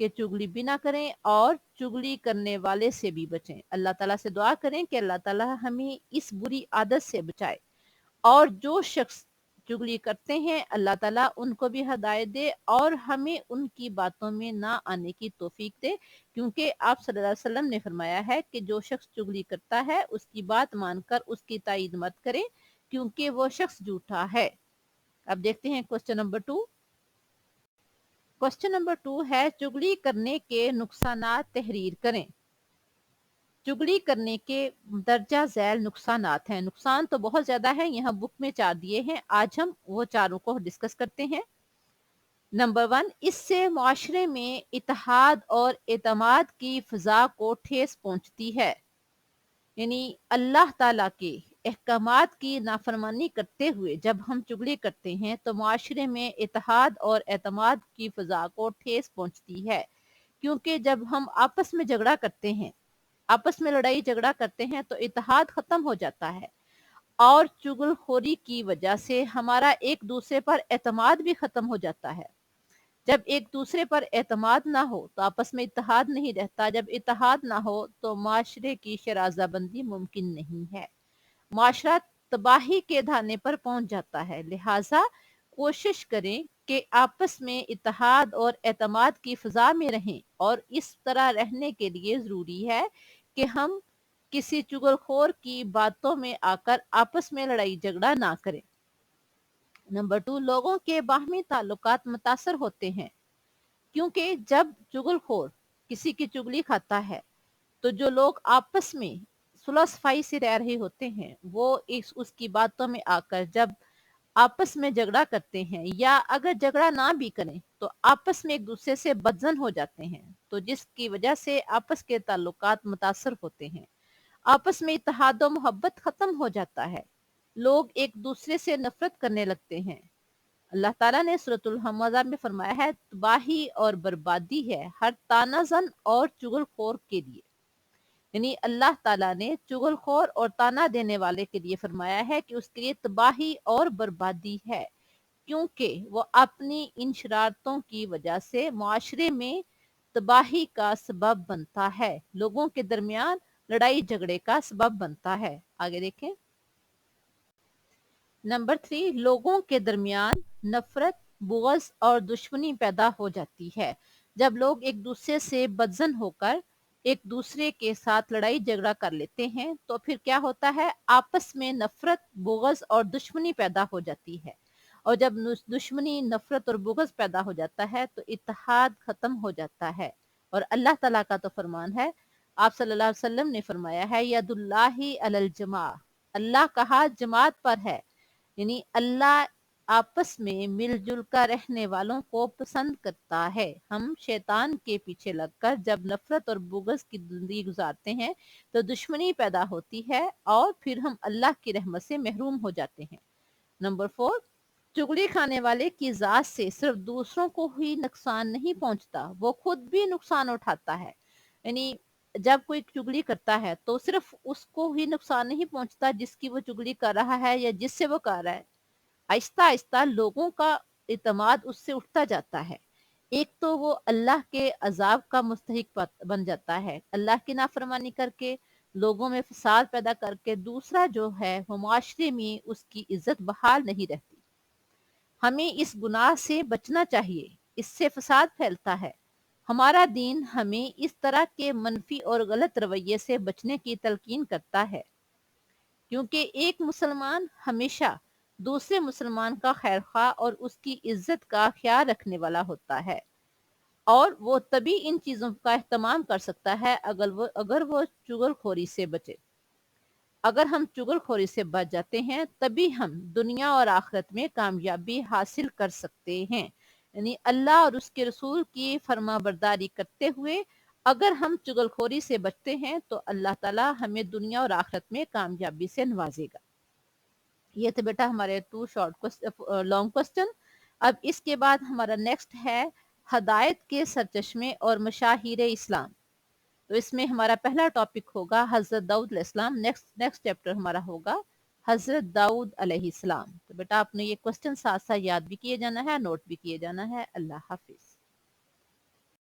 کہ چگلی بھی نہ کریں اور چگلی کرنے والے سے بھی بچیں۔ اللہ تعالیٰ سے دعا کریں کہ اللہ تعالیٰ ہمیں اس بری عادت سے بچائے، اور جو شخص چگلی کرتے ہیں اللہ تعالیٰ ان کو بھی ہدایت دے اور ہمیں ان کی باتوں میں نہ آنے کی توفیق دے، کیونکہ آپ صلی اللہ علیہ وسلم نے فرمایا ہے کہ جو شخص چگلی کرتا ہے اس کی بات مان کر اس کی تائید مت کریں، کیونکہ وہ شخص جھوٹا ہے۔ اب دیکھتے ہیں کوسچن نمبر 2۔ کوسچن نمبر 2 ہے چگلی کرنے کے نقصانات تحریر کریں۔ چگلی کرنے کے درجہ ذیل نقصانات ہیں۔ نقصان تو بہت زیادہ ہے، یہاں بک میں 4 دیے ہیں، آج ہم وہ چاروں کو ڈسکس کرتے ہیں۔ نمبر 1، اس سے معاشرے میں اتحاد اور اعتماد کی فضا کو ٹھیس پہنچتی ہے، یعنی اللہ تعالیٰ کے احکامات کی نافرمانی کرتے ہوئے جب ہم چگلی کرتے ہیں تو معاشرے میں اتحاد اور اعتماد کی فضا کو ٹھیس پہنچتی ہے، کیونکہ جب ہم آپس میں جھگڑا کرتے ہیں، آپس میں لڑائی جھگڑا کرتے ہیں تو اتحاد ختم ہو جاتا ہے، اور چگل خوری کی وجہ سے ہمارا ایک دوسرے پر اعتماد بھی ختم ہو جاتا ہے۔ جب ایک دوسرے پر اعتماد نہ ہو تو آپس میں اتحاد نہیں رہتا، جب اتحاد نہ ہو تو معاشرے کی شرازہ بندی ممکن نہیں ہے، معاشرہ تباہی کے دھانے پر پہنچ جاتا ہے۔ لہٰذا کوشش کریں کہ آپس میں اتحاد اور اعتماد کی فضا میں رہیں، اور اس طرح رہنے کے لیے ضروری ہے کہ ہم کسی چگل خور کی باتوں میں آ کر آپس میں لڑائی جھگڑا نہ کریں۔ نمبر 2، لوگوں کے باہمی تعلقات متاثر ہوتے ہیں، کیونکہ جب چگل خور کسی کی چگلی کھاتا ہے تو جو لوگ آپس میں صلح صفائی سے رہ رہے ہوتے ہیں وہ اس کی باتوں میں آ کر جب آپس میں جھگڑا کرتے ہیں، یا اگر جھگڑا نہ بھی کریں تو آپس میں ایک دوسرے سے بدزن ہو جاتے ہیں، تو جس کی وجہ سے آپس کے تعلقات متاثر ہوتے ہیں، آپس میں اتحاد و محبت ختم ہو جاتا ہے، لوگ ایک دوسرے سے نفرت کرنے لگتے ہیں۔ اللہ تعالیٰ نے سورۃ الحمزہ میں فرمایا ہے تباہی اور بربادی ہے ہر تانہ زن اور چگل خور کے لیے، یعنی اللہ تعالیٰ نے چگل خور اور تانا دینے والے کے لیے فرمایا ہے کہ اس کے لیے تباہی اور بربادی ہے، کیونکہ وہ اپنی ان شرارتوں کی وجہ سے معاشرے میں تباہی کا سبب بنتا ہے، لوگوں کے درمیان لڑائی جھگڑے کا سبب بنتا ہے۔ آگے دیکھیں۔ نمبر 3، لوگوں کے درمیان نفرت، بغض اور دشمنی پیدا ہو جاتی ہے۔ جب لوگ ایک دوسرے سے بدزن ہو کر ایک دوسرے کے ساتھ لڑائی جھگڑا کر لیتے ہیں تو پھر کیا ہوتا ہے، آپس میں نفرت، بغض اور دشمنی پیدا ہو جاتی ہے، اور جب دشمنی، نفرت اور بغض پیدا ہو جاتا ہے تو اتحاد ختم ہو جاتا ہے، اور اللہ تعالیٰ کا تو فرمان ہے، آپ صلی اللہ علیہ وسلم نے فرمایا ہے ید اللہ علی الجماع، اللہ کا ہاتھ جماعت پر ہے، یعنی اللہ آپس میں مل جل کر رہنے والوں کو پسند کرتا ہے۔ ہم شیطان کے پیچھے لگ کر جب نفرت اور بغض کی زندگی گزارتے ہیں تو دشمنی پیدا ہوتی ہے، اور پھر ہم اللہ کی رحمت سے محروم ہو جاتے ہیں۔ نمبر 4، چگلی کھانے والے کی ذات سے صرف دوسروں کو ہی نقصان نہیں پہنچتا، وہ خود بھی نقصان اٹھاتا ہے، یعنی جب کوئی چگلی کرتا ہے تو صرف اس کو ہی نقصان نہیں پہنچتا جس کی وہ چگلی کر رہا ہے یا جس سے وہ کر رہا ہے، آہستہ آہستہ لوگوں کا اعتماد اس سے اٹھتا جاتا ہے، ایک تو وہ اللہ کے عذاب کا مستحق بن جاتا ہے اللہ کی نافرمانی کر کے، لوگوں میں فساد پیدا کر کے، دوسرا جو ہے وہ معاشرے میں اس کی عزت بحال نہیں رہتی۔ ہمیں اس گناہ سے بچنا چاہیے، اس سے فساد پھیلتا ہے، ہمارا دین ہمیں اس طرح کے منفی اور غلط رویے سے بچنے کی تلقین کرتا ہے، کیونکہ ایک مسلمان ہمیشہ دوسرے مسلمان کا خیر خواہ اور اس کی عزت کا خیال رکھنے والا ہوتا ہے، اور وہ تبھی ان چیزوں کا اہتمام کر سکتا ہے اگر وہ چگل خوری سے بچے۔ اگر ہم چگل خوری سے بچ جاتے ہیں تبھی ہم دنیا اور آخرت میں کامیابی حاصل کر سکتے ہیں، یعنی اللہ اور اس کے رسول کی فرما برداری کرتے ہوئے اگر ہم چگل خوری سے بچتے ہیں تو اللہ تعالی ہمیں دنیا اور آخرت میں کامیابی سے نوازے گا۔ یہ تھے بیٹا ہمارے 2 لانگ کوسچن۔ اب اس کے بعد ہمارا نیکسٹ ہے ہدایت کے سرچشمے اور مشاہیر اسلام، تو اس میں ہمارا پہلا ٹاپک ہوگا حضرت داؤد علیہ السلام، نیکسٹ چیپٹر ہمارا ہوگا حضرت داؤد علیہ السلام۔ تو بیٹا آپ نے یہ کوسچن ساتھ ساتھ یاد بھی کیے جانا ہے، نوٹ بھی کیے جانا ہے۔ اللہ حافظ۔